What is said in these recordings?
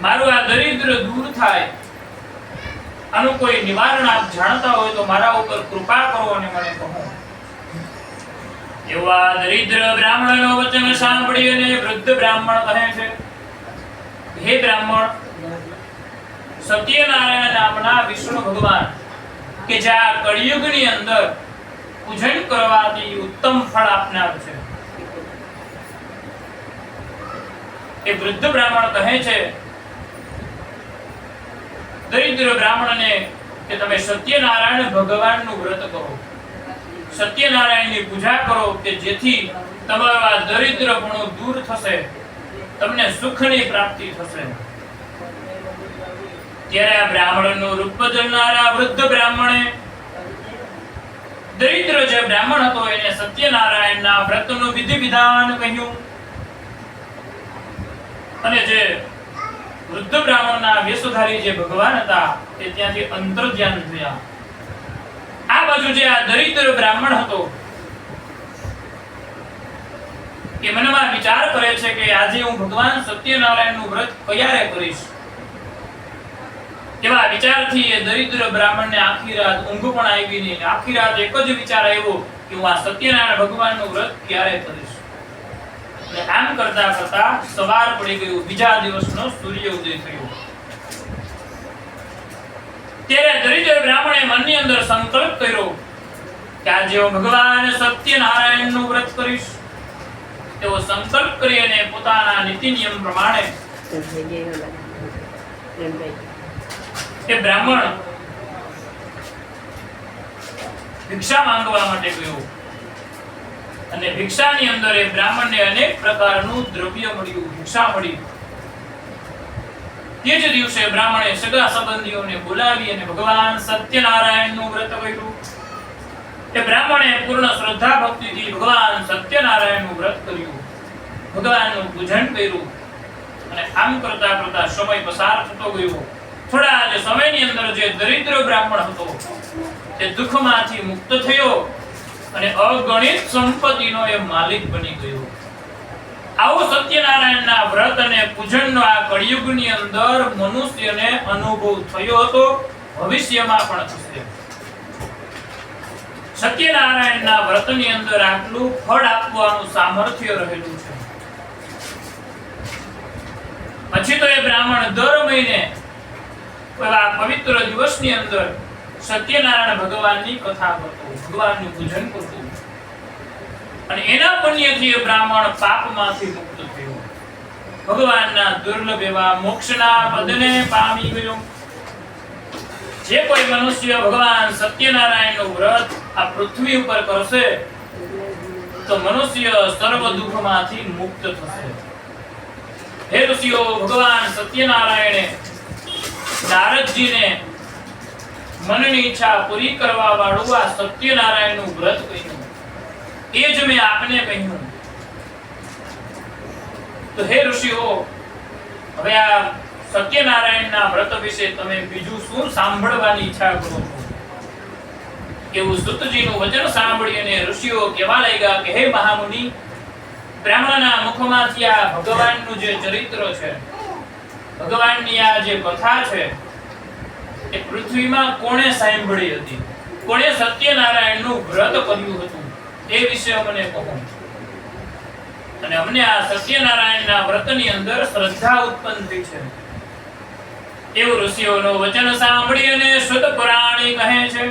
મારું આ દરિદ્ર દૂર થાય, આનું કોઈ નિવારણ આપ જાણતા હોય તો મારા ઉપર કૃપા કરો અને મને કહો. એવા દરિદ્ર બ્રાહ્મણનો વચન સાંભળી અને વૃદ્ધ બ્રાહ્મણ કહે છે, હે બ્રાહ્મણ, સત્યનારાયણ નામના વિષ્ણુ ભગવાન કે જે આ કળિયુગની અંદર પૂજન કરવાથી ઉત્તમ ફળ આપનાર છે, એ વૃદ્ધ બ્રાહ્મણ કહે છે દરિદ્ર બ્રાહ્મણને કે તમે સત્યનારાયણ ભગવાનનું વ્રત કરો, સત્યનારાયણની પૂજા કરો કે જેથી તમારો આ દરિદ્રપણું દૂર થશે, તમને સુખની પ્રાપ્તિ થશે. ત્યારે આ બ્રાહ્મણનું રૂપ બદલનારા વૃદ્ધ બ્રાહ્મણે દરિદ્ર જે બ્રાહ્મણ હતો એને સત્યનારાયણના વ્રતનું વિધિ વિધાન કહ્યું. અને જે વૃદ્ધ બ્રાહ્મણના વેશધારી જે ભગવાન હતા તે ત્યાંથી અંતર્ધ્યાન થયા. આ બાજુ જે આ દરિદ્ર બ્રાહ્મણ હતો એ મનમાં વિચાર કરે છે કે આજે હું ભગવાન સત્યનારાયણનું વ્રત ક્યારે કરીશ. એવા વિચારથી એ દરિદ્ર બ્રાહ્મણને આખી રાત ઊંઘ પણ આવી નહીં. આખી રાત એક જ વિચાર આવ્યો કે હું આ સત્યનારાયણ ભગવાનનું વ્રત ક્યારે કરીશ. આમ કરતા કરતા સવાર પડી ગયું, બીજા દિવસનો સૂર્યોદય થયો. ત્યારે દરિદ્ર બ્રાહ્મણે મનની અંદર સંકલ્પ કર્યો કે આજે હું ભગવાન સત્યનારાયણનું વ્રત કરીશ. તેવો સંકલ્પ કરી અને પોતાના નીતિ નિયમ પ્રમાણે એ બ્રાહ્મણ ભિક્ષા માંગવા માટે ગયો. અને ભિક્ષાની અંદર એ બ્રાહ્મણને અનેક પ્રકારનું દ્રવ્ય મળ્યું, ભિક્ષા મળી. તે જ દિવસે બ્રાહ્મણે સગા સંબંધીઓને બોલાવી અને ભગવાન સત્યનારાયણનું વ્રત કર્યું. એ બ્રાહ્મણે પૂર્ણ શ્રદ્ધા ભક્તિથી ભગવાન સત્યનારાયણનું વ્રત કર્યું, ભગવાનનું પૂજન કર્યું. અને આમ કરતા કરતા સમય પસાર થતો ગયો. થોડા જ સમયની અંદર જે દરિદ્ર બ્રાહ્મણ હતો તે દુઃખમાંથી મુક્ત થયો અને અગણિત સંપત્તિનો એ માલિક બની ગયો. આવો સત્યનારાયણના વ્રત અને પૂજનનો આ કળિયુગની અંદર મનુષ્યને અનુભવ થયો હતો, ભવિષ્યમાં પણ થશે. સત્યનારાયણના વ્રતની અંદર આટલું ફળ આપવાનું સામર્થ્ય રહેલું છે. પછી તો એ બ્રાહ્મણ દર મહિને આ પવિત્ર દિવસની અંદર સત્યનારાયણ ભગવાનની કથા કરતો, ભગવાનનું પૂજન કરતો. અને એના પુણ્યથી એ બ્રાહ્મણ પાપમાંથી મુક્ત થયો, ભગવાનના દુર્લભ એવા મોક્ષના પદને પામી ગયો. જે કોઈ મનુષ્ય ભગવાન સત્યનારાયણનું વ્રત આ પૃથ્વી ઉપર કરશે તો મનુષ્ય સર્વ દુઃખમાંથી મુક્ત થશે. હે ઋષિઓ, ભગવાન સત્યનારાયણે નારદજીને મનની ઈચ્છા પૂરી કરવા વાળું આ સત્યનારાયણનું વ્રત કહ્યું. એ જ મેં આપને કહ્યું. તો હે ઋષિઓ, હવે આ સત્યનારાયણના વ્રત વિશે તમે બીજું શું સાંભળવાની ઈચ્છા કરો છો? એવું સુતજીનું વચન સાંભળી અને ઋષિઓ કહેવા લાગ્યા કે હે મહામુનિ, બ્રાહ્મણના મુખમાંથી આ ભગવાનનું જે ચરિત્ર છે, ભગવાનની આ જે કથા છે એ પૃથ્વીમાં કોણે સાંભળી હતી, કોણે સત્યનારાયણનું વ્રત કર્યું હતું એ વિશે મને કહો. અને અમને આ સત્યનારાયણના વ્રતની અંદર શ્રદ્ધા ઉત્પન્ન થઈ છે. એવું ઋષિઓનું વચન સાંભળી અને શુદ્ધ પુરાણી કહે છે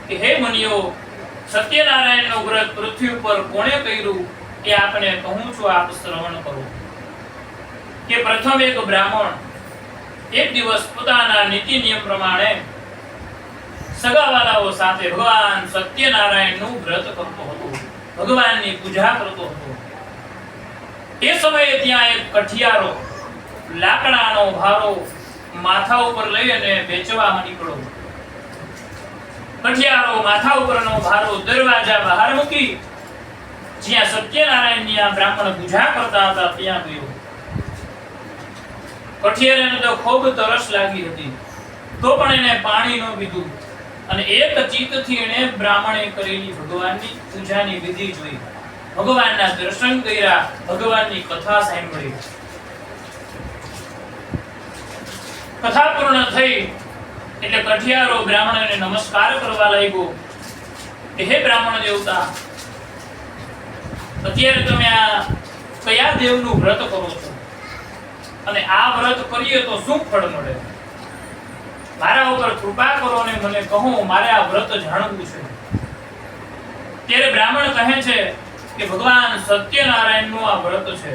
કે હે મુનિઓ, સત્યનારાયણનું વ્રત પૃથ્વી ઉપર કોણે કર્યું એ આપણે કહું છું, આપ શ્રવણ કરો. કે પ્રથમ એક બ્રાહ્મણ એક દિવસ પોતાના નીતિ નિયમ પ્રમાણે સગાવાલાઓ સાથે ભગવાન સત્યનારાયણનું વ્રત કરતો હતો, ભગવાનની પૂજા કરતો હતો. એ સમયે ત્યાં એક કઠિયારો લાકડાનો ભારો માથા ઉપર લઈ અને વેચવામાં નીકળ્યો. કઠિયારો માથા ઉપરનો ભારો દરવાજા બહાર મૂકી જ્યાં સત્યનારાયણની આ બ્રાહ્મણ પૂજા કરતા હતા ત્યાં ગયો. કઠિયારાને તો ખૂબ તરસ લાગી હતી, તો પણ એને પાણી ન પીધું અને એક ચિત્તથી એને બ્રાહ્મણે કરેલી ભગવાનની પૂજાની વિધિ જોઈ, ભગવાનના દર્શન કર્યા, ભગવાનની કથા સાંભળી. કથા પૂર્ણ થઈ એટલે કઠિયારો બ્રાહ્મણને નમસ્કાર કરવા લાગ્યો કે હે બ્રાહ્મણ દેવતા, અત્યારે તમે આ કયા દેવનું વ્રત કરો છો અને આ વ્રત કરીએ તો શું ફળ મળે? મારા ઉપર કૃપા કરો અને મને કહો, મારે આ વ્રત જાણવું છે. ત્યારે બ્રાહ્મણ કહે છે કે ભગવાન સત્યનારાયણનું આ વ્રત છે.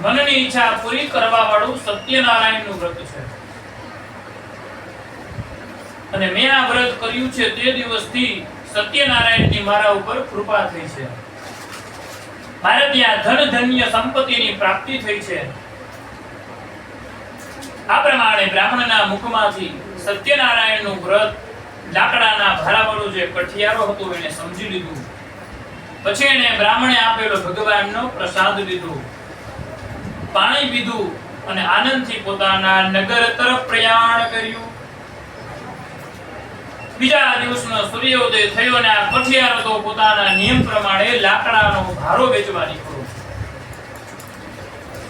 મનની ઈચ્છા પૂરી કરવા વાળું સત્યનારાયણનું વ્રત છે અને મેં આ વ્રત કર્યું છે તે દિવસથી સત્યનારાયણની મારા ઉપર કૃપા થઈ છે. મારે ત્યાં ધન ધન્ય સંપત્તિની પ્રાપ્તિ થઈ છે. આ પ્રમાણે બ્રાહ્મણના મુખમાંથી સત્યનારાયણનું વ્રત લાકડાના ભારાવાળું જે કઠિયારો હતો એને સમજી લીધું. પછી એને બ્રાહ્મણે આપેલો ભગવાનનો પ્રસાદ લીધો, પાણી પીધું અને આનંદથી પોતાના નગર તરફ પ્રયાણ કર્યું. બીજા દિવસનો સૂર્યોદય થયો અને આ કઠિયારો તો પોતાના નિયમ પ્રમાણે લાકડાનો ભારો વેચવા નીકળ્યો.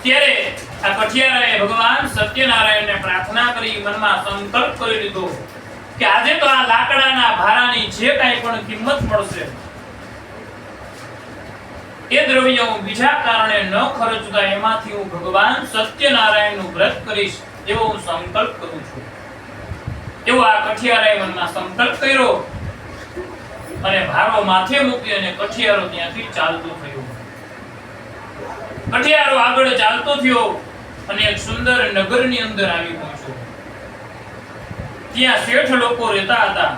ત્યારે આ કઠિયારાએ ભગવાન સત્યનારાયણને પ્રાર્થના કરી, મનમાં સંકલ્પ કરી લીધો કે આજે તો આ લાકડાના ભારાની જે કાંઈ પણ કિંમત મળશે એ દ્રવ્ય હું બીજા કારણે ન ખર્ચતા એમાંથી હું ભગવાન સત્યનારાયણનું વ્રત કરીશ એવો હું સંકલ્પ કરું છું. એવો આ કઠિયારાએ મનમાં સંકલ્પ કર્યો અને ભારો માથે મૂકી અને કઠિયારો ત્યાંથી ચાલતો થયો. કઠિયારો આગળ ચાલતો થયો અને એક સુંદર નગરની અંદર આવી પહોંચ્યો. ત્યાં શેઠ લોકો રહેતા હતા.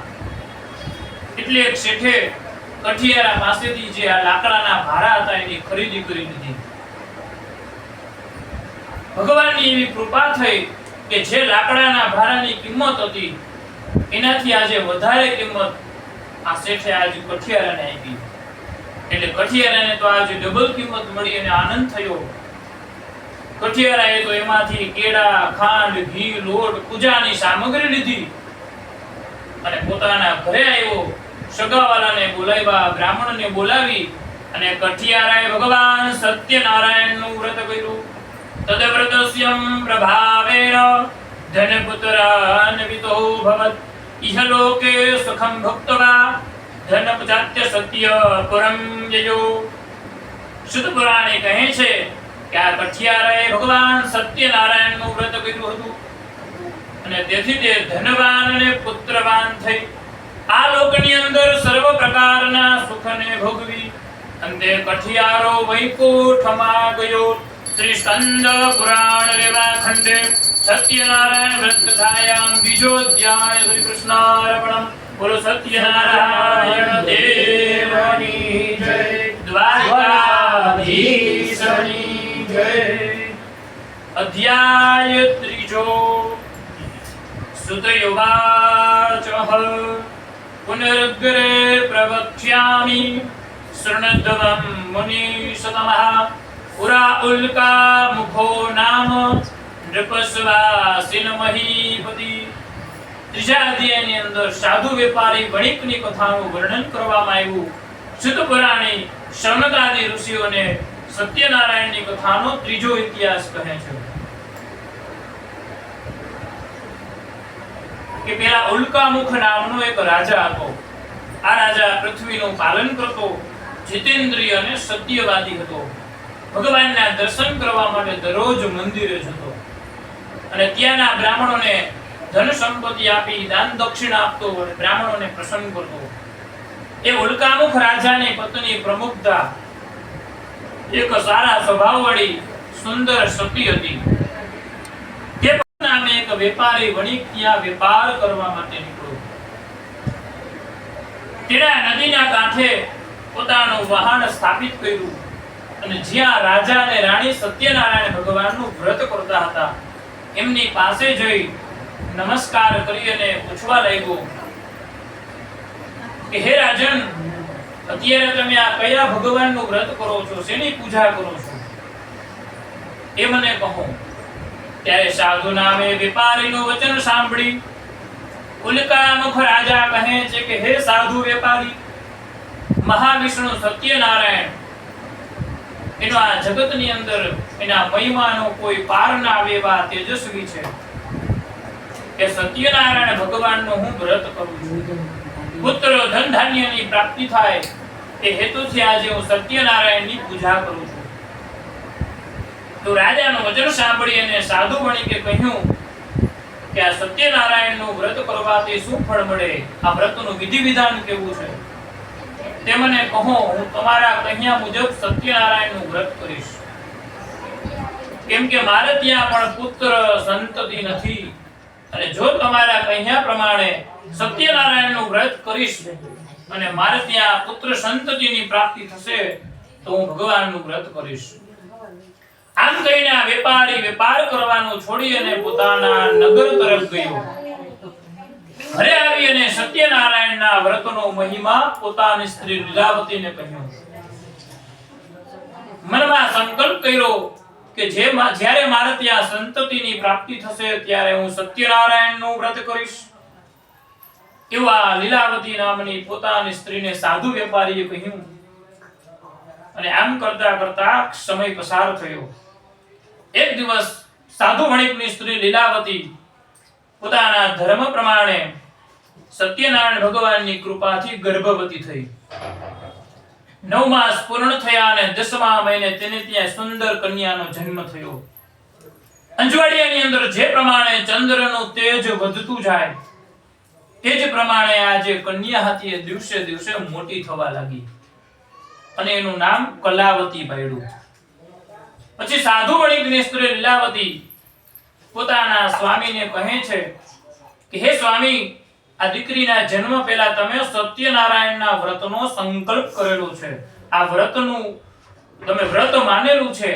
એટલે એક શેઠે કઠિયારા પાસેથી જે આ લાકડાના ભારા હતા એની ખરીદી કરી લીધી. ભગવાનની એવી કૃપા થઈ કે જે લાકડાના ભારાની કિંમત હતી એનાથી આજે વધારે કિંમત આ શેઠે આજે કઠિયારાને આપી. એટલે કઠિયારાને તો આજે ડબલ કિંમત મળી અને આનંદ થયો. કઠિયારાએ તો એમાંથી કેળા, ખાંડ, ઘી, લોટ, પૂજાની સામગ્રી લીધી અને પોતાના ઘરે આવ્યો. સગાવાલાને બોલાવ્યા, બ્રાહ્મણને બોલાવી અને કઠિયારાએ ભગવાન સત્યનારાયણનું વ્રત કર્યું. તદવ્રતસ્યમ પ્રભાવેણ ધનપુત્રાન્વિતો ભવત ઇહલોકે સુખં ભુક્ત્વા ધનપચાત્ય સત્ય પરમ યયો. શુદ્ધ પુરાણે કહે છે કે આ કઠિયારાએ ભગવાન સત્યનારાયણનું વ્રત કર્યું હતું અને તેથી તે ધનવાન અને પુત્રવાન થઈ આ લોકની અંદર સર્વ પ્રકારના સુખને ભોગવી અંતે કઠિયારો વૈકુંઠમાં ગયો. શ્રી સ્કંદ પુરાણ રેવા ખંડે સત્યનારાયણ વ્રત કથાયામ બીજો અધ્યાય. શ્રી કૃષ્ણાર્પણમ. બોલો સત્યનારાયણ દેવની જય. દ્વારકાધીશની જય. અધ્યાય ત્રીજો. સુતયુવાચ પુનરુગ્રે પ્રવક્ષ્યામિ શૃણ્વં મુનિસતમઃ પુરા ઉલ્કા મુખો નામ નૃપસ્વાસિન મહીપતિ. ત્રીજા અધ્યાયની અંદર સાધુ વેપારી વણિકની કથાનું વર્ણન કરવામાં આવ્યું. શુદ્ધ પુરાણી શૌનકાદી ઋષિઓને સત્યનારાયણની કથાનો ત્રીજો ઇતિહાસ કહે છે કે પેલા ઉલ્કામુખ નામનો એક રાજા હતો. આ રાજા પૃથ્વીનું પાલન કરતો, જીતેન્દ્રિય અને સત્યવાદી હતો. ભગવાનના દર્શન કરવા માટે દરરોજ મંદિરે જતો અને ત્યાંના બ્રાહ્મણોને ધન સંપત્તિ આપી દાન દક્ષિણા આપતો અને બ્રાહ્મણોને પ્રસન્ન કરતો. એ ઉલ્કામુખ રાજાની પત્ની પ્રમુક્તા એક સારા સ્વભાવવાળી સુંદર સતી હતી. તે નામે એક વેપારી વણિક ત્યાં વેપાર કરવા માટે નીકળ્યો. તેના નદીના કાંઠે પોતાનું વહાણ સ્થાપિત કર્યું અને જ્યાં રાજા અને રાણી સત્યનારાયણ ભગવાનનું વ્રત કરતા હતા એમની પાસે જઈ નમસ્કાર કરી અને પૂછવા લાગ્યો કે હે રાજન, અત્યારે તમે આ કયા ભગવાનનું વ્રત કરો છો, શેની પૂજા કરો છો, એ મને કહો. ત્યારે સાધુ નામે વેપારીનું વચન સાંભળી ઉલ્કામુખ રાજા કહે છે કે હે સાધુ વેપારી, મહાવિષ્ણુ સત્યનારાયણ એનો આ જગતની અંદર એના મહિમાનો કોઈ પાર ના આવે એવા તેજસ્વી છે. કે સત્યનારાયણ ભગવાનનું હું વ્રત કરું છું, પુત્ર ધન ધાન્યની પ્રાપ્તિ થાય એ હેતુથી આજે હું સત્યનારાયણની પૂજા કરું છું. તો રાજાનું વચન સાંભળી અને સાધુ વણિકે કહ્યું કે આ સત્યનારાયણનું વ્રત કરવાથી શું ફળ મળે, આ વ્રતનું વિધિ વિધાન કેવું છે તે મને કહો, હું તમારા કહ્યા મુજબ સત્યનારાયણનું વ્રત કરીશ. કેમ કે મારે ત્યાં પણ પુત્ર સંતતિ નથી, અને જો તમારા કહ્યા પ્રમાણે સત્યનારાયણનું વ્રત કરીશ અને મારે ત્યાં પુત્ર સંતતિની પ્રાપ્તિ થશે તો હું ભગવાનનું વ્રત કરીશ. આમ કહીને આ વેપારી વેપાર કરવાનું છોડી અને પોતાના નગર તરફ ગયો. ઘરે આવી અને સત્યનારાયણના વ્રતનો મહિમા પોતાની સ્ત્રી લીલાવતીને કહ્યો. મનમાં સંકલ્પ કર્યો કે જ્યારે મારે ત્યાં સંતતિની પ્રાપ્તિ થશે ત્યારે હું સત્યનારાયણનું વ્રત કરીશ. એવા લીલાવતી નામની પોતાની સ્ત્રીને સાધુ વેપારીએ કહ્યું. અને આમ કરતા કરતા સમય પસાર થયો. એક દિવસ સાધુ વણિકની સ્ત્રી લીલાવતી પોતાના ધર્મ પ્રમાણે સત્યનારાયણ ભગવાનની કૃપાથી ગર્ભવતી થઈ. 9 માસ પૂર્ણ થયા અને 10મા મહિને તેને ત્યાં સુંદર કન્યાનો જન્મ થયો. અંજવાડિયાની અંદર જે પ્રમાણે ચંદ્રનું તેજ વધતું જાય તે જ પ્રમાણે આ જે કન્યા હતી એ દિવસે દિવસે મોટી થવા લાગી અને એનું નામ કલાવતી પાડ્યું. પછી સાધુ વણિકની સ્ત્રી લીલાવતી પોતાના સ્વામીને કહે છે કે હે સ્વામી, આ દીકરીના જન્મ પહેલા તમે સત્યનારાયણના વ્રતનો સંકલ્પ કરેલો છે, આ વ્રતનું તમે વ્રત માનેલું છે,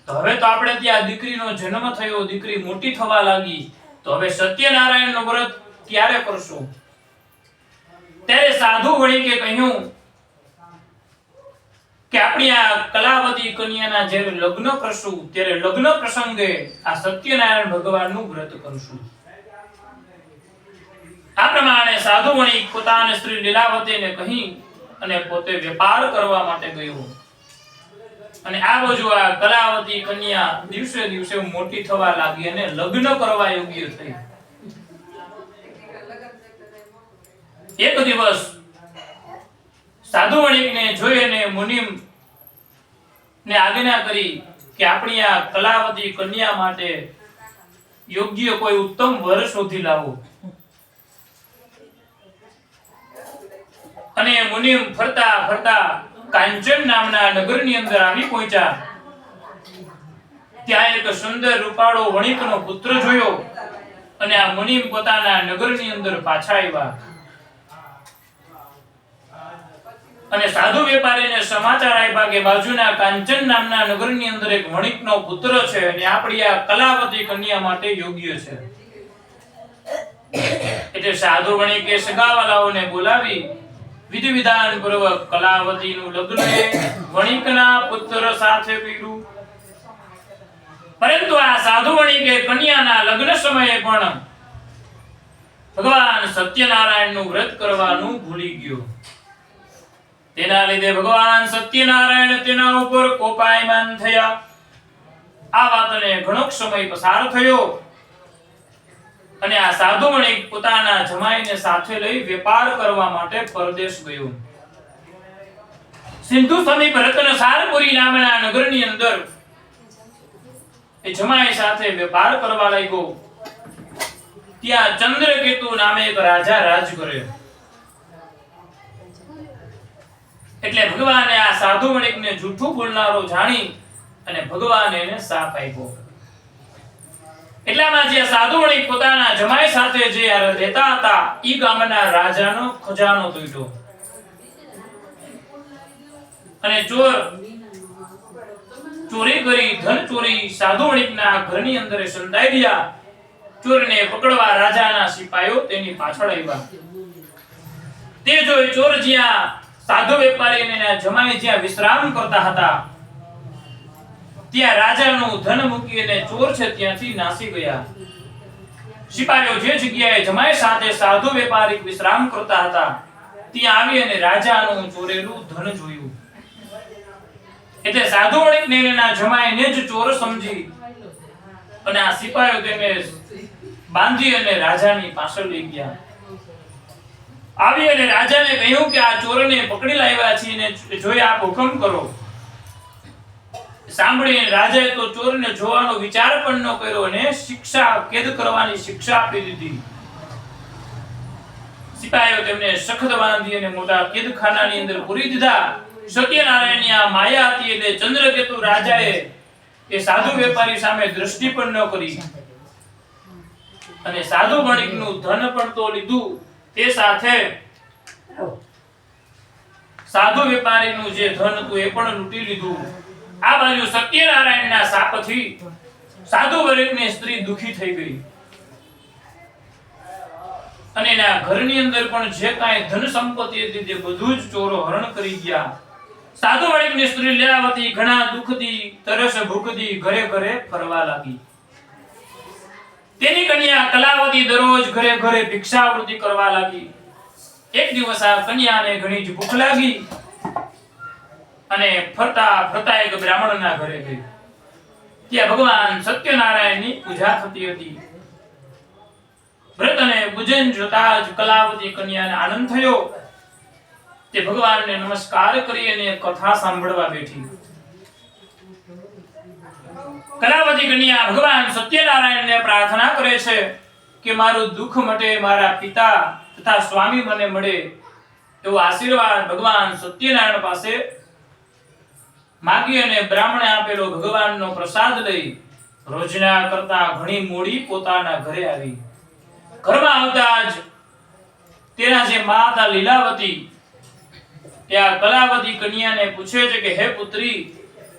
તો હવે તો આપણે ત્યાં દીકરીનો જન્મ થયો, દીકરી મોટી થવા લાગી, તો હવે સત્યનારાયણનું વ્રત ક્યારે કરશું? ત્યારે સાધુ વણિકે કહ્યું કે આપણી આ કલાવતી કન્યાના જ્યારે લગ્ન કરશું ત્યારે લગ્ન પ્રસંગે આ સત્યનારાયણ ભગવાનનું વ્રત કરશું. આ પ્રમાણે સાધુ વણિક પોતાની સ્ત્રી લીલાવતીને કહી અને પોતે વેપાર કરવા માટે ગયો. અને આ બાજુ આ કલાવતી કન્યા દિવસે દિવસે મોટી થવા લાગી અને લગ્ન કરવા યોગ્ય થઈ. એક દિવસ સાધુ વણિકને જોઈને મુનિમ ને આજ્ઞા કરી કે આપણી આ કલાવતી કન્યા માટે યોગ્ય કોઈ ઉત્તમ વર શોધી લાવો. અને મુનિમ ફરતા ફરતા કાંચન નામના નગરની અંદર આવી પહોંચ્યા. ત્યાં એક સુંદર રૂપાળો વણિકનો પુત્ર જોયો અને આ મુનિમ પોતાના નગરની અંદર પાછા આવ્યા. અને સાધુ વેપારીને સમાચાર આપ્યા કે બાજુના કાંચન નામના નગરની અંદર એક વણિકનો પુત્ર છે અને આપણી આ કલાવતી કન્યા માટે યોગ્ય છે. એટલે સાધુ વણિકે સગાવાલાઓને બોલાવી વિધિ વિધાન પૂર્વક કલાવતીનું લગ્ન વણિકના પુત્ર સાથે કર્યું. પરંતુ આ સાધુ વણિકે કન્યાના લગ્ન સમયે પણ ભગવાન સત્યનારાયણનું વ્રત કરવાનું ભૂલી ગયો. તેના લીધે ભગવાન સત્યનારાયણ તેના ઉપર કોપાયમાન થયા. આ વાતને ઘણો સમય પસાર થયો અને આ સાધુ વણિક પોતાના જમાઈને સાથે લઈ વેપાર કરવા માટે પરદેશ ગયો. સિંધુ સમીપ રત્નસારપુરી નામના નગરની અંદર એ જમાઈ સાથે વેપાર કરવા લાગ્યો. ત્યાં ચંદ્રકેતુ નામે એક રાજા રાજ કરે. એટલે ભગવાને આ સાધુ વણિકને જૂઠું બોલનારો જાણી અને ભગવાને એને શાપ આપ્યો. એટલામાં જે સાધુ વણિક પોતાના જમાઈ સાથે જે રહેતા હતા ઈ ગામના રાજાનો ખજાનો તોડ્યો અને ચોરી કરી ધન ચોરી સાધુ વણિકના ઘરની અંદર સંતાઈ ગયા. ચોરને પકડવા રાજાના સિપાઈઓ તેની પાછળ આવ્યા. તે જોઈ ચોર જ્યાં સાધુ વેપારી અને જમાઈ જ્યાં વિશ્રામ કરતા હતા ત્યાં રાજાનું ધન મૂકીને ચોર છે ત્યાંથી નાસી ગયા. સિપાહીઓ જે જગ્યાએ જમાઈ સાથે સાધુ વેપારી વિશ્રામ કરતા હતા ત્યાં આવી અને રાજાનું ચોરેલું ધન જોયું. એટલે સાધુ વણિકને એના જમાઈને જ ચોર સમજી અને આ સિપાહીઓ તેને બાંધી અને રાજાની પાછળ લઈ ગયા. આવી અને રાજાને કહ્યું કે આ ચોરને પકડી લાવ્યા છીએ ને જોઈ આપ હુકમ કરો. સાંભળીને રાજાએ તો ચોરને જોવાનો વિચાર પણ ન કર્યો અને શિક્ષા કેદ કરવાની શિક્ષા આપી દીધી. સિપાહીઓ તેમને સખત બાંધી અને મોટા કેદખાનાની અંદર પૂરી દીધા. સત્યનારાયણની આ માયા હતી એટલે ચંદ્રકેતુ રાજાએ એ સાધુ વેપારી સામે દ્રષ્ટિ પણ ન કરી અને સાધુ વણિકનું ધન પણ તો લીધું, તે સાથે સાધુ વેપારીનું જે ધન હતું એ પણ લૂંટી લીધું. આ બાજુ સત્યનારાયણના શાપથી સાધુ વણિકની સ્ત્રી દુખી થઈ ગઈ અને એના ઘરની અંદર પણ જે કાંઈ ધન સંપત્તિ હતી તે બધું જ ચોરો હરણ કરી ગયા. સાધુ વણિકની સ્ત્રી લીલાવતી ઘણા દુઃખથી તરસ ભૂખથી ઘરે ઘરે ફરવા લાગી. તેની કન્યા કલાવતી દરરોજ ઘરે ઘરે ભિક્ષાવૃત્તિ કરવા લાગી. એક દિવસ આ કન્યાને ઘણી જ ભૂખ લાગી અને ફરતા ફરતા એક બ્રાહ્મણના ઘરે ગઈ. ત્યાં ભગવાન સત્યનારાયણની પૂજા થતી હતી. વ્રત અને પૂજન જોતા જ કલાવતી કન્યાને આનંદ થયો. તે ભગવાનને નમસ્કાર કરી અને કથા સાંભળવા બેઠી. કલાવતી કન્યા ભગવાન સત્યનારાયણને પ્રાર્થના કરે છે કે મારું દુઃખ મટે, મારા પિતા તથા સ્વામી મને મળે એવો આશીર્વાદ ભગવાન સત્યનારાયણ પાસે માગી અને બ્રાહ્મણે આપેલો ભગવાનનો પ્રસાદ લઈ રોજના કરતા ઘણી મોડી પોતાના ઘરે આવી. ઘરમાં આવતા જ તેના જે માતા લીલાવતી ત્યાં કલાવતી કન્યાને પૂછે છે કે હે પુત્રી,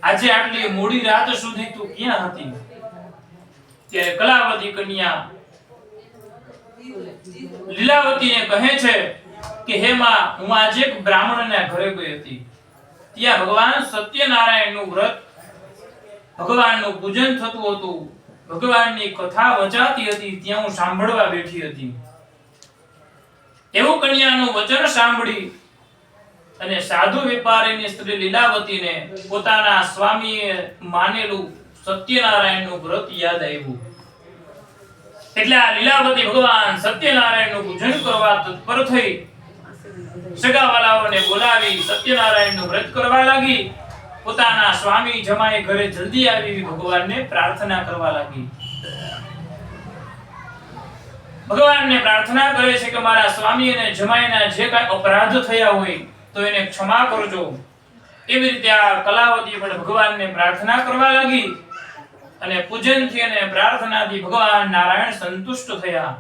આજે આટલી મોડી રાત સુધી તું ક્યાં હતી? ત્યારે કલાવતી કન્યા લીલાવતીને કહે છે કે હે માં, હું આજે એક બ્રાહ્મણના ઘરે ગઈ હતી. ત્યાં ભગવાન સત્યનારાયણનું વ્રત, ભગવાનનું પૂજન થતું હતું, ભગવાનની કથા વચાતી હતી, ત્યાં હું સાંભળવા બેઠી હતી. એવું કન્યાનું વચન સાંભળી અને સાધુ વેપારીની સ્ત્રી લીલાવતીને પોતાના સ્વામીએ માનેલું સત્યનારાયણનું વ્રત યાદ આવ્યું. એટલે આ લીલાવતી ભગવાન સત્યનારાયણનું પૂજન કરવા તત્પર થઈ સગાવાલાઓને બોલાવી સત્યનારાયણનું વ્રત કરવા લાગી. પોતાના સ્વામી જમાઈ ઘરે જલ્દી આવી ભગવાનને પ્રાર્થના કરવા લાગી. ભગવાનને પ્રાર્થના કરે છે કે મારા સ્વામી અને જમાઈના જે કાંઈ અપરાધ થયા હોય તો એને ક્ષમા કરજો. એવી રીતે આ કલાવતી પણ ભગવાનને પ્રાર્થના કરવા લાગી અને પૂજનથી અને પ્રાર્થનાથી ભગવાન નારાયણ સંતુષ્ટ થયા.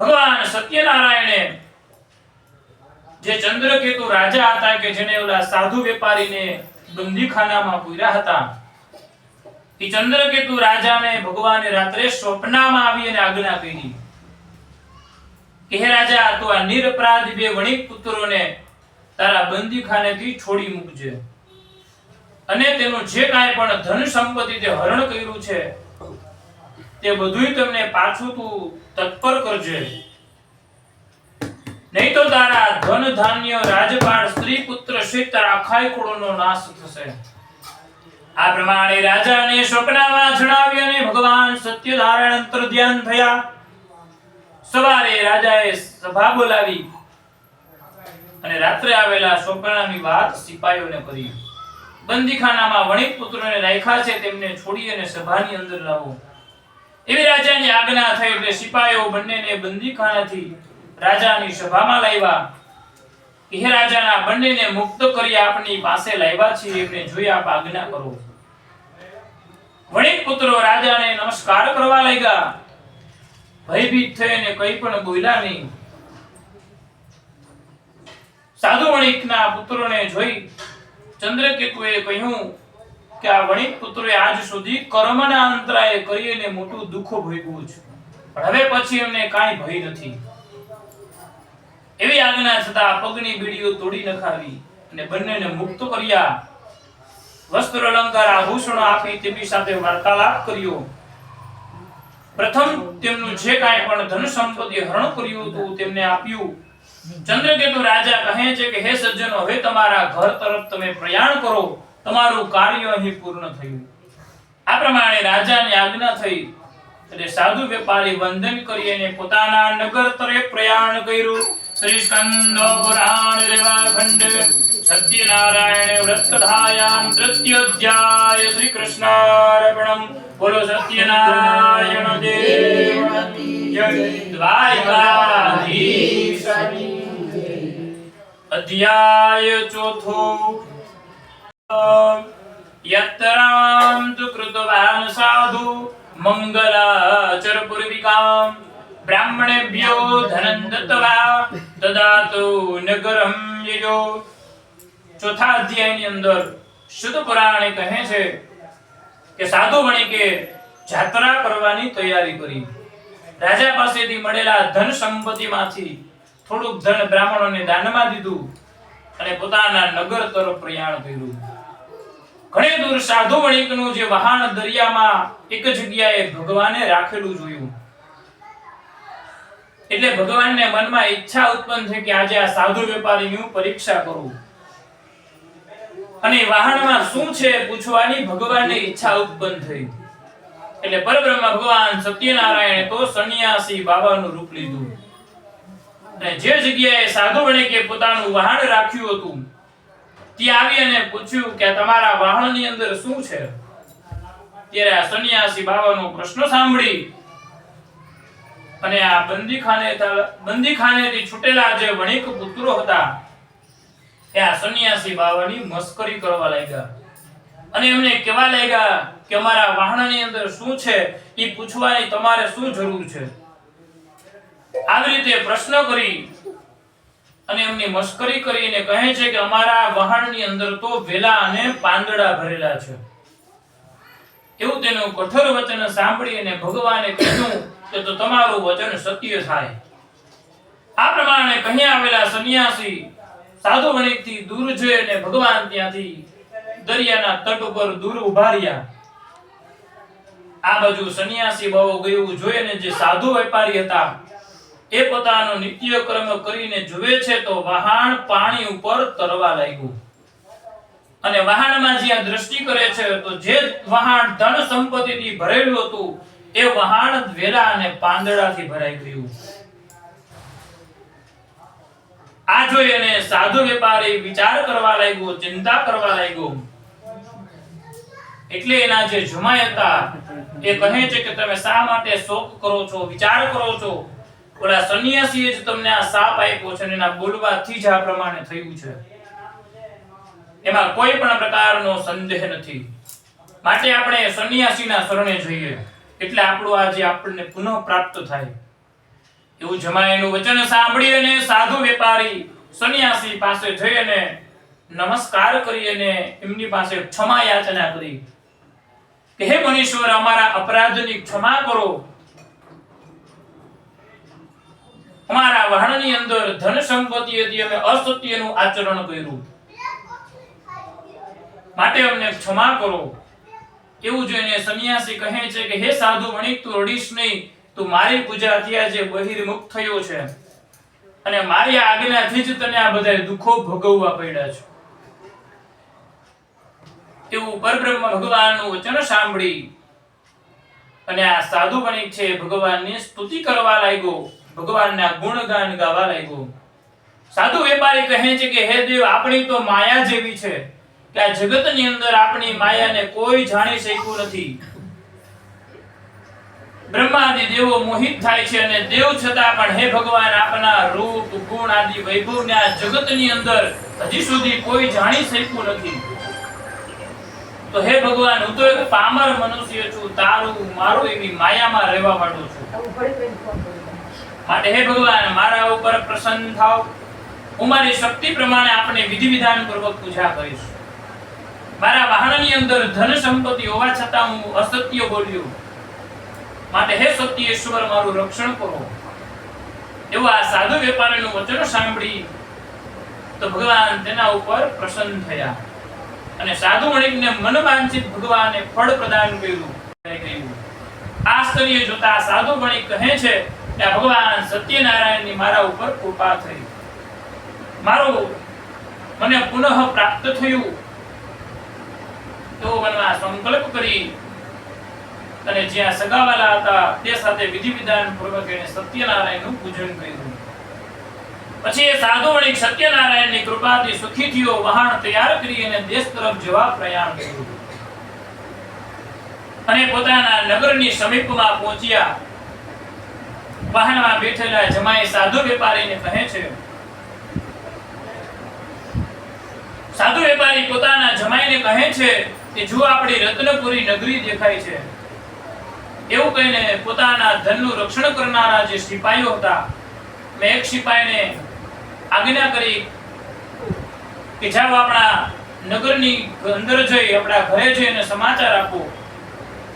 ભગવાન સત્યનારાયણે જે ચંદ્રકેતુ રાજા હતા કે જેને ઓલા સાધુ વેપારીને બંદીખાનામાં પૂર્યા હતા, એ ચંદ્રકેતુ રાજાને ભગવાને રાત્રે સ્વપ્નમાં આવી અને આજ્ઞા કરી કે હે રાજા, તું આ નિરપરાધી બે વણિક પુત્રોને તારા બંદીખાનેથી છોડી મૂકજે અને તેનું જે કાંઈ પણ ધન સંપત્તિ તે હરણ કર્યું છે તે બધુંય તમને પાછું તું તત્પર કરજે, નહીં તો તારા ધન ધાન્ય રાજપાટ સ્ત્રી પુત્ર સહિત તારા આખાય કુળનો નાશ થશે. આ પ્રમાણે રાજાને સ્વપ્નમાં જણાવ્યું અને ભગવાન સત્યનારાયણ અંતર્ધ્યાન થયા. સવારે રાજાએ સભા બોલાવી અને રાત્રે આવેલા સ્વપ્નની વાત સિપાહીઓને કરી. બંદીખાનામાં વણિક પુત્રોને રાખ્યા છે, તેમને છોડી અને સભાની અંદર લાવો એવી રાજાની આજ્ઞા થઈ. એટલે સિપાહીઓ બંનેને બંદીખાનાથી રાજાની સભામાં લાવ્યા. હે રાજાના બંનેને મુક્ત કરી આપની પાસે લાવ્યા છે, એમને જોઈ આપ આજ્ઞા કરો. વણિક પુત્રો રાજાને નમસ્કાર કરવા લાગ્યા. ભયભીત થઈને કંઈ પણ બોલ્યા નહીં. સાધુ વણિકના પુત્રોને જોઈ ચંદ્રકેતુએ કહ્યું કે આ વણિક પુત્રોએ આજ સુધી કર્મના અંતરાય કરીને મોટું દુઃખ ભોગવ્યું છે, પણ હવે પછી એમને કાંઈ ભય નથી. એવી આજ્ઞા છતાં પગની બીડીઓ તોડી નખાવી અને બંનેને મુક્ત કર્યા. વસ્ત્ર અલંકાર આભૂષણો આપી તેમની સાથે વાર્તાલાપ કર્યો. પ્રથમ તેમનું જે કાંઈ પણ ધન સંપત્તિ હરણ કર્યું હતું તેમને આપ્યું. ચંદ્રકેતુ રાજા કહે છે કે હે સજ્જનો, હવે તમારા ઘર તરફ તમે પ્રયાણ કરો, તમારું કાર્ય અહીં પૂર્ણ થયું. આ પ્રમાણે રાજાની આજ્ઞા થઈ. એટલે સાધુ વેપારી વંદન કરી અને પોતાના નગર તરફ પ્રયાણ કર્યું. શ્રી સ્કંદ પુરાણ રેવા ખંડ સત્યનારાયણ વ્રત કથાયામ તૃતીય અધ્યાય. શ્રી કૃષ્ણાર્પણમ. બોલો સત્યનારાયણ દેવ જય. દ્વારકાધીશ. અધ્યાય ચોથો. યત્રામ તુ કૃતવાન સાધુ મંગલાચર પૂર્વિકામ બ્રાહ્મણેભ્યો ધનં દત્ત્વા દદાતુ નગરમ યજો. ચોથા અધ્યાયની અંદર શુદ્ધ પુરાણે કહે છે કે સાધુ વણિકે જાત્રા કરવાની તૈયારી કરી. રાજા પાસેથી મળેલા ધન સંપત્તિમાંથી થોડુંક ધન બ્રાહ્મણોને દાનમાં દીધું અને પોતાના નગર તરફ પ્રયાણ કર્યું. ઘણી દૂર સાધુ વણિકનું જે વહાણ દરિયામાં એક જગ્યાએ ભગવાને રાખેલું જોયું. એટલે ભગવાનને મનમાં ઈચ્છા ઉત્પન્ન થઈ કે આજે આ સાધુ વેપારીની પરીક્ષા કરું અને વહાણમાં શું છે પૂછવાની ભગવાનને ઈચ્છા ઉત્પન્ન થઈ. એટલે પરબ્રહ્મ ભગવાન સત્યનારાયણ તો સંન્યાસી બાબાનું રૂપ લીધું અને જે જગ્યાએ સાધુ વણિકે પોતાનું વહાણ રાખ્યું હતું ત્યાં આવી અને પૂછ્યું કે તમારા વાહણની અંદર શું છે. ત્યારે આ સંન્યાસી બાવાનો પ્રશ્ન સાંભળી અને આ બંદીખાનેથી છૂટેલા જે વણિક પુત્રો હતા એ આ સંન્યાસી બાવાની મસ્કરી કરવા લાગ્યા અને એમને કહેવા લાગ્યા કે અમારા વાહણની અંદર શું છે એ પૂછવાની તમારે શું જરૂર છે. આવી રીતે પ્રશ્ન કરી અને એમની મસ્કરી કરીને કહે છે કે અમારા વહાણની અંદર તો વેલા અને પાંદડા ભરેલા છે. એવું તેનું કઠોર વચન સાંભળી અને ભગવાને કહ્યું કે તો તમારું વચન સત્ય થાય. આ પ્રમાણે કહી આવેલા સંન્યાસી સાધુ વણિકથી દૂર જઈ અને ભગવાન ત્યાંથી દરિયાના તટ ઉપર દૂર ઉભા રહ્યા. આ બાજુ સંન્યાસી બાવો ગયું જોઈને જે સાધુ વેપારી હતા એ પોતાનો નિત્ય કર્મ કરીને જુએ છે તો વહાણ પાણી ઉપર તરવા લાગ્યું અને વહાણમાં જ્યાં દ્રષ્ટિ કરે છે તો જે વહાણ ધન સંપત્તિથી ભરેલું હતું એ વહાણ વેલા અને પાંદડાથી ભરાઈ ગયું. આ જોઈને સાધુ વેપારી વિચાર કરવા લાગ્યો, ચિંતા કરવા લાગ્યો. એટલે એના જે જમાય હતા એ કહે છે કે તમે શા માટે શોક કરો છો, વિચાર કરો છો? ઓલા સંન્યાસીએ જ તમને આ શાપ આપ્યો છે અને એના બોલવાથી જ આ પ્રમાણે થયું છે. એમાં કોઈ પણ પ્રકારનો સંદેહ નથી. માટે આપણે સંન્યાસીના શરણે જઈએ એટલે આપણું આજે આપણને પુનઃ પ્રાપ્ત થાય. એવું જમાયનું વચન સાંભળી અને સાધુ વેપારી સંન્યાસી પાસે જઈ અને નમસ્કાર કરી અને એમની પાસે ક્ષમા યાચના કરી કે હે મનીશ્વર, અમારા અપરાધની ક્ષમા કરો. અમારા વહાણની અંદર ધન સંપત્તિ હતી, અમે અસત્યનું આચરણ કર્યું, માટે અમને ક્ષમા કરો. એવું જોઈને સંન્યાસી કહે છે કે હે સાધુ વણિક, તું રડીશ નહીં. તું મારી પૂજાથી આજે બહિર્મુખ થયો છે અને મારી આજ્ઞાથી જ તને આ બધા દુઃખો ભોગવવા પડ્યા છે. એવું પરબ્રહ્મ ભગવાનનું વચન સાંભળી અને આ સાધુ વણિક છે ભગવાનની સ્તુતિ કરવા લાગ્યો, ભગવાનના ગુણગાન ગાવા લાગ્યો. સાધુ વેપારી કહે છે કે હે દેવ, આપણી તો માયા જેવી છે કે આ જગતની અંદર આપણી માયાને કોઈ જાણી શક્યું નથી. બ્રહ્માદિ દેવો મોહિત થાય છે અને દેવ છતાં પણ હે ભગવાન, આપના રૂપ ગુણ આદિ વૈભવને આ જગતની અંદર હજી સુધી કોઈ જાણી શક્યું નથી. તો હે ભગવાન, હું તો એક પામર મનુષ્ય છું, તારું મારું એવી માયામાં રહેવા માંડું છું. માટે હે ભગવાન, મારા ઉપર પ્રસન્ન થાઓ. હું મારી શક્તિ પ્રમાણે આપને વિધિ વિધાન પૂર્વક પૂજા કરીશ. મારા વાહનની અંદર ધન સંપત્તિ હોવા છતાં હું અસત્ય બોલ્યો, માટે હે સત્યેશ્વર, મારું રક્ષણ કરો. એવું આ સાધુ વેપારીનું વચન સાંભળી તો ભગવાન તેના ઉપર પ્રસન્ન થયા અને સાધુ વણિકને મનવાંછિત ભગવાને ફળ પ્રદાન કર્યું. આ સ્તરીએ જોતા સાધુ વણિક કહે છે કે આ ભગવાન સત્યનારાયણની મારા ઉપર કૃપા થઈ, મારું મને પુનઃ પ્રાપ્ત થયું. તો મનમાં સંકલ્પ કરી અને જ્યાં સગાવાલા હતા તે સાથે વિધિ વિધાન પૂર્વક એને સત્યનારાયણનું પૂજન કર્યું. પછી એ સાધુ વણિક સત્યનારાયણની કૃપાથી સુખી થયો, વહાણ તૈયાર કરી અને દેશ તરફ જવા પ્રયાણ કર્યું અને પોતાના નગરની સમીપમાં પહોંચ્યા. વાહનમાં બેઠેલા જમાઈ સાધુ વેપારીને કહે છે, સાધુ વેપારી પોતાના જમાઈને કહે છે કે જો આપણી રત્નપુરી નગરી દેખાય છે. એવું કહીને પોતાના ધનનું રક્ષણ કરનારા જે સિપાહીઓ હતા, મેં એક સિપાહીને આજ્ઞા કરી કે જાઓ આપણા નગરની અંદર જઈ આપણા ઘરે જઈને સમાચાર આપો.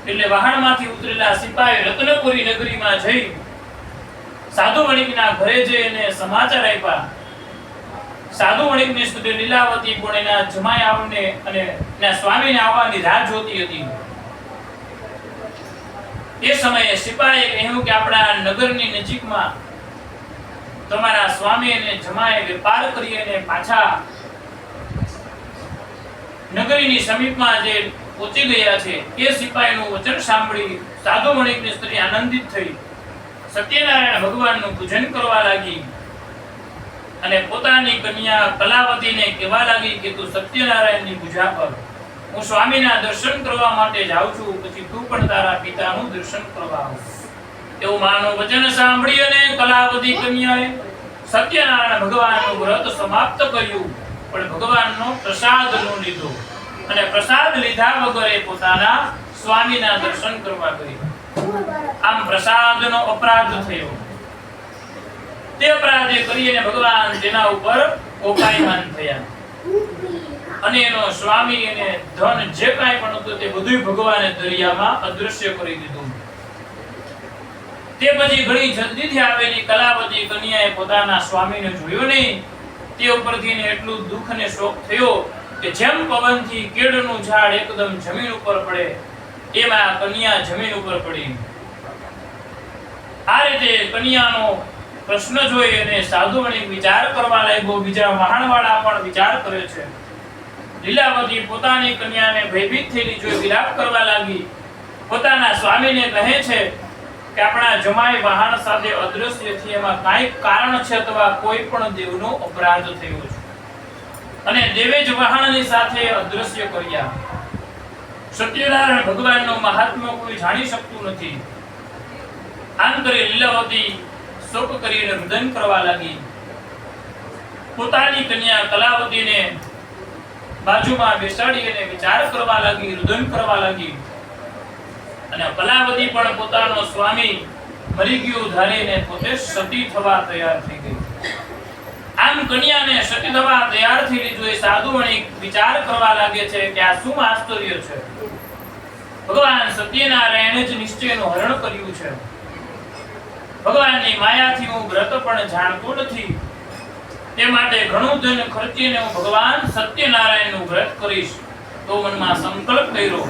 એટલે વાહનમાંથી ઉતરેલા સિપાહી રત્નપુરી નગરીમાં જઈ સાધુ વણિકના ઘરે જઈને સમાચાર આપ્યા. સાધુ વણિકની સ્ત્રી લીલાવતી પણ જમાઈ આવને અને એના સ્વામીને આવવાની રાહ જોતી હતી. એ સમયે સિપાહીએ કહ્યું કે આપણા નગરની નજીકમાં તમારા સ્વામી અને જમાઈ વેપાર કરીને પાછા નગરીની સમીપમાં જે પહોંચી ગયા છે. એ સિપાહીનું વચન સાંભળી સાધુ વણિકની સ્ત્રી આનંદિત થઈ, સત્યનારાયણ ભગવાનનું પૂજન કરવા લાગી અને પોતાની કન્યા કલાવતીને કહેવા લાગી કે તું સત્યનારાયણની પૂજા કર, હું સ્વામીના દર્શન કરવા માટે જાઉં છું, પછી તું પણ તારા પિતાનું દર્શન કરવા આવ. એવું માનું વચન સાંભળી અને કલાવતી કન્યાએ સત્યનારાયણ ભગવાનનું વ્રત સમાપ્ત કર્યું, પણ ભગવાનનો પ્રસાદ ન લીધો અને પ્રસાદ લીધા વગર પોતાના સ્વામીના દર્શન કરવા ગઈ. આમ પ્રસાદનો અપરાધ થયો. તે અપરાધે કરીને ભગવાન તેના ઉપર કોપાયમાન થયા અને એનો સ્વામી અને ધન જે કાંઈ પણ હતું તે બધું ભગવાને દરિયામાં અદૃશ્ય કરી દીધું. તે પછી ઘણી જલ્દીથી આવેલી કલાવતી કન્યાએ પોતાના સ્વામીને જોયો નહીં. તે ઉપરથી એને એટલું દુઃખ અને શોક થયો કે જેમ પવનથી કેળનું ઝાડ એકદમ જમીન ઉપર પડે એમાં કન્યા જમીન ઉપર પડી. આ રીતે કન્યાનો પ્રશ્ન જોઈ અને સાધુ વણિક વિચાર કરવા લાગ્યો. બીજા વહાણવાળા પણ વિચાર કરે છે. લીલાવતી પોતાની કન્યાને ભયભીત થયેલી જોઈ વિલાપ કરવા લાગી. પોતાના સ્વામીને કહે છે કે આપણા જમાઈ વહાણ સાથે અદ્રશ્ય છે, એમાં કાંઈ કારણ છે અથવા કોઈ પણ દેવનો અપરાધ થયો છે અને દેવે જ વહાણની સાથે અદ્રશ્ય કર્યા. સત્યનારાયણ ભગવાનનો મહાત્મ્ય કોઈ જાણી શકતું નથી. આમ કરી લીલાવતી શોક કરીને રુદન કરવા લાગી. પોતાની કન્યા કલાવતીને બાજુમાં બેસાડી અને વિચાર કરવા લાગી, રુદન કરવા લાગી. અને કલાવતી પણ પોતાનો સ્વામી મરી ગયો ધારીને પોતે સતી થવા તૈયાર થઈ ગઈ. આમ કન્યાને સતી થવા તૈયાર થયેલી જોઈ સાધુ વણિક વિચાર કરવા લાગે છે કે આ શું આશ્ચર્ય છે. ભગવાન સત્યનારાયણે જ નિશ્ચયનું હરણ કર્યું છે. ભગવાનની માયાથી હું વ્રત પણ જાણતો નથી, તે માટે ઘણું ધન ખર્ચીને હું ભગવાન સત્યનારાયણનું વ્રત કરીશ તો મનમાં સંકલ્પ કર્યો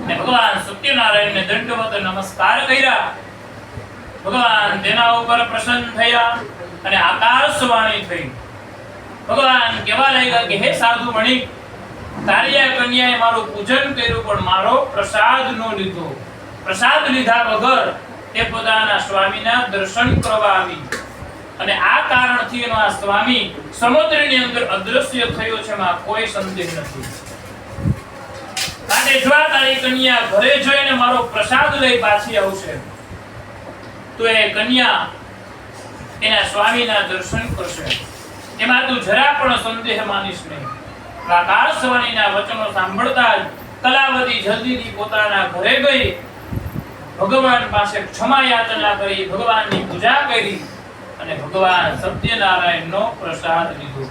અને ભગવાન સત્યનારાયણને દંડવત નમસ્કાર કર્યા. ભગવાન તેના ઉપર પ્રસન્ન થયા અને આકાશવાણી થઈ. ભગવાન કહેવા લાગ્યા કે હે સાધુ વણિક, તારી આ કન્યાએ મારું પૂજન કર્યું પણ મારો પ્રસાદ ન લીધો. પ્રસાદ લીધા વગર તે પોતાના સ્વામીના દર્શન કરવા આવી અને આ કારણથી એનો આ સ્વામી સમુદ્રની અંદર અદ્રશ્ય થયો છે, એમાં કોઈ સંદેહ નથી. માટે જો તારી કન્યા ઘરે જઈને મારો પ્રસાદ લઈ પાછી આવશે તો એ કન્યા એના સ્વામીના દર્શન કરશે, એમાં તું જરા પણ સંદેહ માનીશ નહીં. આકાશવાણીના વચનો સાંભળતા જ કલાવતી જલ્દીથી પોતાના ઘરે ગઈ. ભગવાન પાસે ક્ષમા યાચના કરી, ભગવાનની પૂજા કરી અને ભગવાન સત્યનારાયણનો પ્રસાદ લીધો.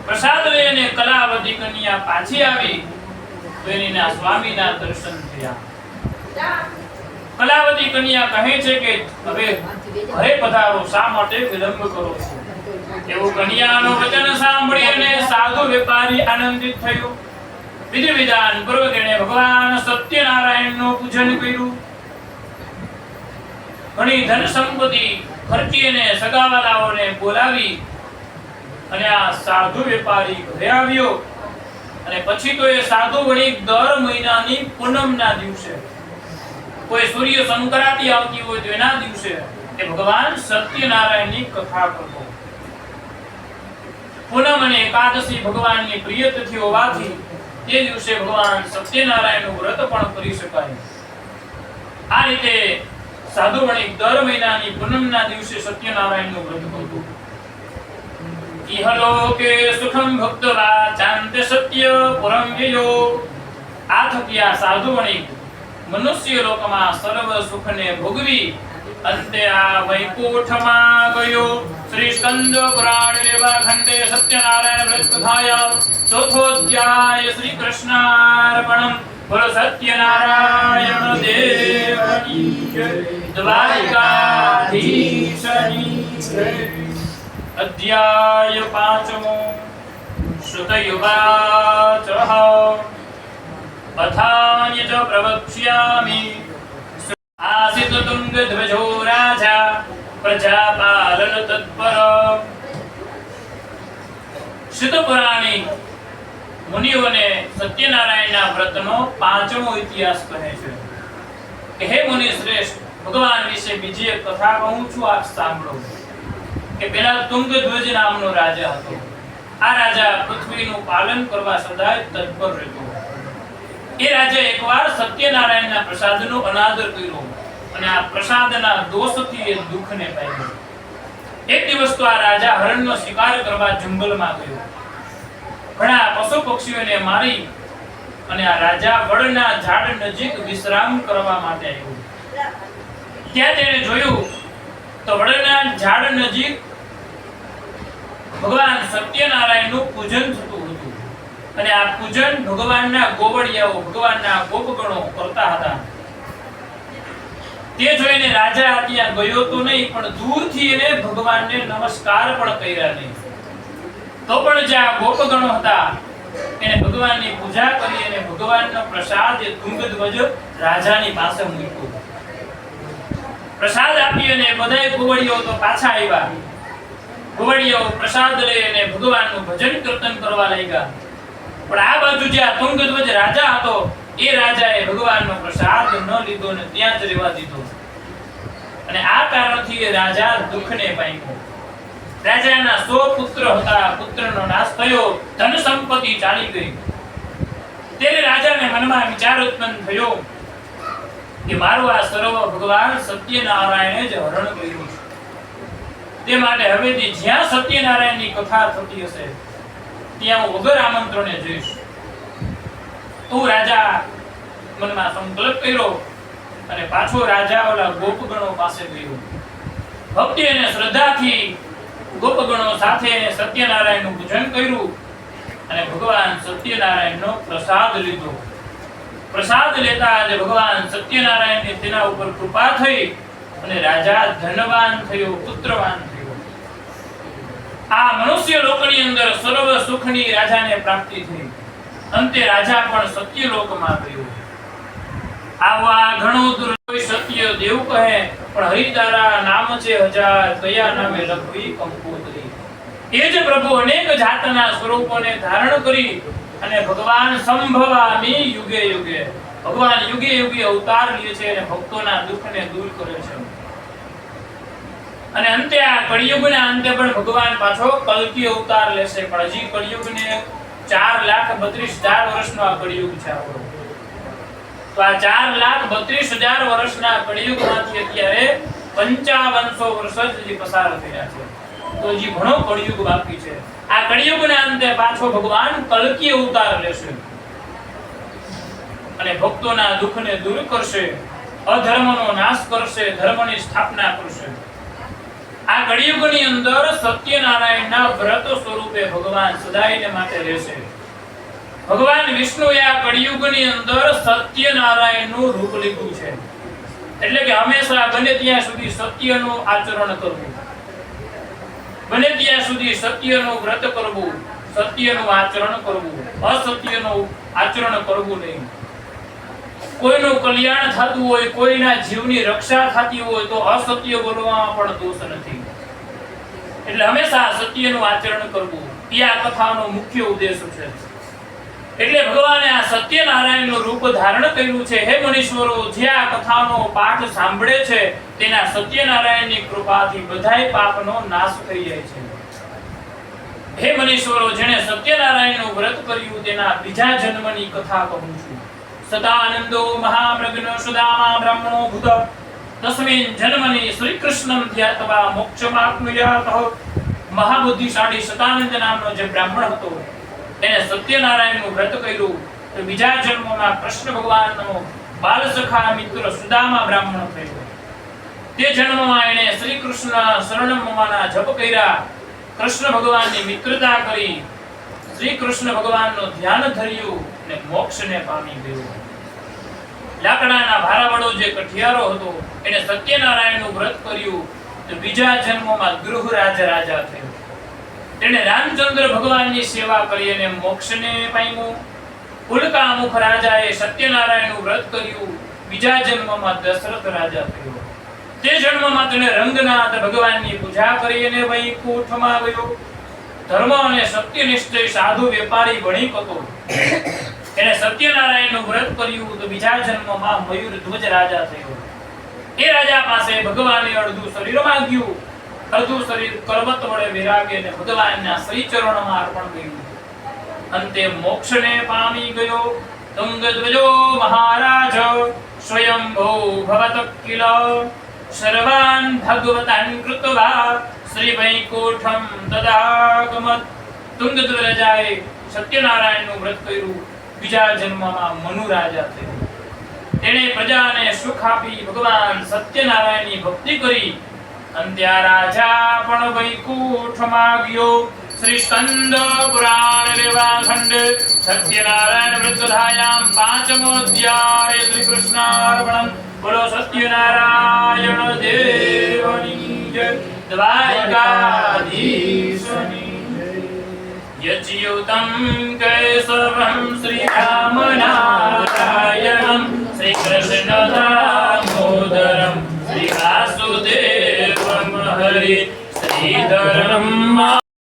પ્રસાદ લઈને કલાવતી કન્યા પાછી આવી તો એના સ્વામીના દર્શન થયા. કલાવતી કન્યા કહે છે કે હવે ઘરે પધારો, શા માટે વિલંબ કરો છો? એવું કન્યાનું વચન સાંભળી અને સાધુ વેપારી આનંદિત થયો. વિધિ વિધાન પૂર્વક એણે ભગવાન સત્યનારાયણનું પૂજન કર્યું. ઘણી ધન સંપત્તિ ખર્ચી અને સગાવાલાઓને બોલાવી અને આ સાધુ વેપારી ઘરે આવ્યો અને પછી તો એ સાધુ વણિક દર મહિનાની પૂનમના દિવસે, કોઈ સૂર્ય સંક્રાંતિ આવતી હોય તો એના દિવસે એ ભગવાન સત્યનારાયણની કથા કરતો. પૂનમ અને એકાદશી ભગવાનની પ્રિય તિથિ હોવાથી તે દિવસે ભગવાન સત્યનારાયણનું વ્રત પણ કરી શકાય. આ રીતે સાધુ વણિક દર મહિનાની પૂનમના દિવસે સત્યનારાયણનું વ્રત કરતો. ઇહલોકે સુખમ ભક્તવા ચાંતે સત્ય પુરમ વ્યયો. આ થકી આ સાધુ વણિક મનુષ્ય લોકમાં સર્વ સુખને ભોગવી અંતે આ વૈકુંઠમાં ગયો. શ્રી સ્કંદ પુરાણ લેવા ખંડે સત્યનારાયણ વ્રત કથાયા ચોથોધ્યાય. શ્રી કૃષ્ણાર્પણમ. બોલો સત્યનારાયણ દેવની જય. દ્વારિકાધીશની જય. અધ્યાય પાંચમો. શ્રુતયુવાચ અથાન્ય ચ પ્રવક્ષ્યામિ. આસિત તુંગ ધ્વજો રાજા પ્રજાપાલન તત્પર. શુદ્ધ પુરાણી મુનિઓને સત્યનારાયણના વ્રતનો પાંચમો ઇતિહાસ કહે છે કે હે મુનિ શ્રેષ્ઠ, ભગવાન વિશે બીજી એક કથા કહું છું, આપ સાંભળો. કે પેલા તુંગધ્વજ નામનો રાજા હતો. આ રાજા પૃથ્વીનું પાલન કરવા સદાય તત્પર રહેતો. એ રાજા એકવાર સત્યનારાયણના પ્રસાદનો અનાદર કર્યો અને આ પ્રસાદના દોષથી એ દુઃખને પામ્યો. એક દિવસ તો આ રાજા હરણનો શિકાર કરવા જંગલમાં ગયો. ઘણા પશુ પક્ષીઓને મારી અને આ રાજા વડના ઝાડ નજીક વિશ્રામ કરવા માટે આવ્યો. ત્યાં તેણે જોયું તો વડના ઝાડ નજીક ભગવાન સત્યનારાયણનું પૂજન થતું હતું અને આ પૂજન ભગવાનના ગોવડિયાઓ, ભગવાનના ગોપગણો કરતા હતા. તે જોઈને રાજા ત્યાં ગયો તો નહીં, પણ દૂરથી એને ભગવાનને નમસ્કાર પણ કર્યા નહીં. તો પણ જે આ ગોપગણો હતા એને ભગવાનની પૂજા કરી અને ભગવાનનો પ્રસાદ એ તુંગધ્વજ રાજાની પાસે મૂક્યો. પ્રસાદ આપી અને બધાય ગોવડિયાઓ તો પાછા આવ્યા. ગોવડિયાઓ પ્રસાદ લઈ અને ભગવાનનું ભજન કીર્તન કરવા લાગ્યા. પણ આ બાજુ જે આ તુંગધ્વજ રાજા હતો એ રાજાએ ભગવાનનો પ્રસાદ ન લીધો અને ત્યાં જ રહેવા દીધો. અને આ કારણથી એ રાજા દુઃખને પામ્યો. રાજાના 100 પુત્ર હતા. પુત્રનો નાશ થયો, ધન સંપત્તિ ચાલી ગઈ. ત્યારે રાજાને મનમાં વિચાર ઉત્પન્ન થયો કે મારું આ સર્વ ભગવાન સત્યનારાયણે જ હરણ કર્યું છે. તે માટે હવેથી જ્યાં સત્યનારાયણની કથા થતી હશે ત્યાં હું વગર આમંત્રણે જઈશ. તો રાજા મનમાં સંકલ્પ કર્યો અને પાછો રાજા ઓલા ગોપગણો પાસે ગયો. ભક્તિ અને શ્રદ્ધાથી ગોપગણો સાથે સત્યનારાયણનું પૂજન કર્યું અને ભગવાન સત્યનારાયણનો પ્રસાદ લીધો. પ્રસાદ લેતા આજે ભગવાન સત્યનારાયણની તેના ઉપર કૃપા થઈ અને રાજા ધનવાન થયો, પુત્રવાન થયો. આ મનુષ્ય લોકની અંદર સર્વ સુખની રાજાને પ્રાપ્તિ થઈ. અંતે રાજા પણ સત્યલોકમાં ગયો. આવા ઘણો દૂર કોઈ સત્ય દેવ કહે, પણ હરિતારા નામ છે હજાર, કયા નામે લખવી કંકોત્રી. એ જ પ્રભુ અનેક જાતના સ્વરૂપોને ધારણ કરી અને ભગવાન સંભવામી યુગે યુગે, ભગવાન યુગે યુગે અવતાર લે છે અને ભક્તોના દુઃખને દૂર કરે છે. અને અંતે આ કળિયુગના અંતે પણ ભગવાન પાછો કલ્કી અવતાર લેશે. પણ હજી કળિયુગને 4,32,000 વર્ષનો આ કળિયુગ છે આપણો. તો આ 4,32,000 વર્ષના કળિયુગમાંથી અત્યારે 5500 વર્ષ જ પસાર થયા છે. તો હજી ઘણો કળિયુગ બાકી છે. આ કળિયુગના અંતે પાછો ભગવાન કલ્કી અવતાર લેશે અને ભક્તોના દુઃખને દૂર કરશે, અધર્મનો નાશ કરશે, ધર્મની સ્થાપના કરશે. આ કળિયુગની અંદર સત્યનારાયણના વ્રત સ્વરૂપે ભગવાન સદાયને માટે રહેશે. ભગવાન વિષ્ણુએ આ કળિયુગની અંદર સત્યનારાયણનું રૂપ લીધું છે. એટલે કે હંમેશા બને ત્યાં સુધી સત્યનું આચરણ કરવું, બને ત્યાં સુધી સત્યનું વ્રત કરવું, સત્યનું આચરણ કરવું, અસત્યનું આચરણ કરવું નહીં. કોઈનું કલ્યાણ થતું હોય, કોઈના જીવની રક્ષા થતી હોય તો અસત્ય બોલવામાં પણ દોષ નથી. એટલે હંમેશા સત્યનું આચરણ કરવું એ આ કથાનો મુખ્ય ઉદ્દેશ છે. એટલે ભગવાને આ સત્યનારાયણનું રૂપ ધારણ કર્યું છે. હે મનીશ્વરો, જે આ કથાનો પાઠ સાંભળે છે તેના સત્યનારાયણની કૃપાથી બધાય પાપનો નાશ થઈ જાય છે. હે મનીશ્વરો, જેણે સત્યનારાયણનું વ્રત કર્યું તેના બીજા જન્મની કથા કહું છું. સદાનંદો મહામૃગનો સુદામા બ્રહ્મણો ભૂત તસ્મિન જન્મની શ્રી કૃષ્ણમ ધ્યાત્વા મોક્ષમાપ્નુયાતઃ. મહાબુદ્ધિશાળી સદાનંદ નામનો જે બ્રાહ્મણ હતો એને સત્યનારાયણનું વ્રત કર્યું તો બીજા જન્મમાં કૃષ્ણ ભગવાનનો બાલ સખા મિત્ર સુદામા બ્રાહ્મણ થયો. તે જન્મમાં એણે શ્રી કૃષ્ણ શરણમના જપ કર્યા, કૃષ્ણ ભગવાનની મિત્રતા કરી, શ્રી કૃષ્ણ ભગવાનનું ધ્યાન ધર્યું અને મોક્ષને પામી ગયો. લાકડાના ભારાવડો જે કઠિયારો હતો એને સત્યનારાયણનું વ્રત કર્યું તો બીજા જન્મમાં ગૃહરાજ રાજા થયો. તેણે રામચંદ્ર ભગવાનની સેવા કરી અને મોક્ષને પામ્યો. ઉલ્કામુખ રાજાએ સત્યનારાયણનું વ્રત કર્યું, બીજા જન્મમાં દશરથ રાજા થયો. તે જન્મમાં તેણે રંગનાથ ભગવાનની પૂજા કરી અને વૈકુંઠમાં ગયો. ધર્મ અને સત્યનિષ્ઠ સાધુ વેપારી વણિક હતો. એને સત્યનારાયણનું વ્રત કર્યું તો બીજા જન્મમાં મયુરધ્વજ રાજા થયો. એ રાજા પાસે ભગવાને અડધું શરીર માંગ્યું, અડધું શરીર કરવત વડે વિરાગી અને ભગવાનના શ્રી ચરણોમાં અર્પણ કર્યું. અંતે મોક્ષને પામી ગયો. તુંગધ્વજો મહારાજ સ્વયંભૂ ભવત કિલ સર્વાન ભગવતાન કૃત્વા શ્રી વૈકુંઠમ તદાગમત. તુંગધ્વજાએ સત્યનારાયણનું વ્રત કર્યું, બીજા જન્મમાં મનુ રાજા થયો. તેણે પ્રજાને સુખ આપી ભગવાન સત્યનારાયણની ભક્તિ કરી. અંતે આ રાજા પણ વૈકુંઠમાં ગયો. શ્રી સ્કંદ પુરાણ રેવાખંડ સત્યનારાયણ વ્રતધાયામ 5મો અધ્યાય. શ્રી કૃષ્ણાર્પણમ. બોલો સત્યનારાયણ દેવની જય. દ્વારકાધીશની યચ્યુતમ કેશવમ શ્રી રામ નારાયણમ શ્રી કૃષ્ણ દામોદરમ શ્રી વાસુદેવમ હરિ શ્રીધરમ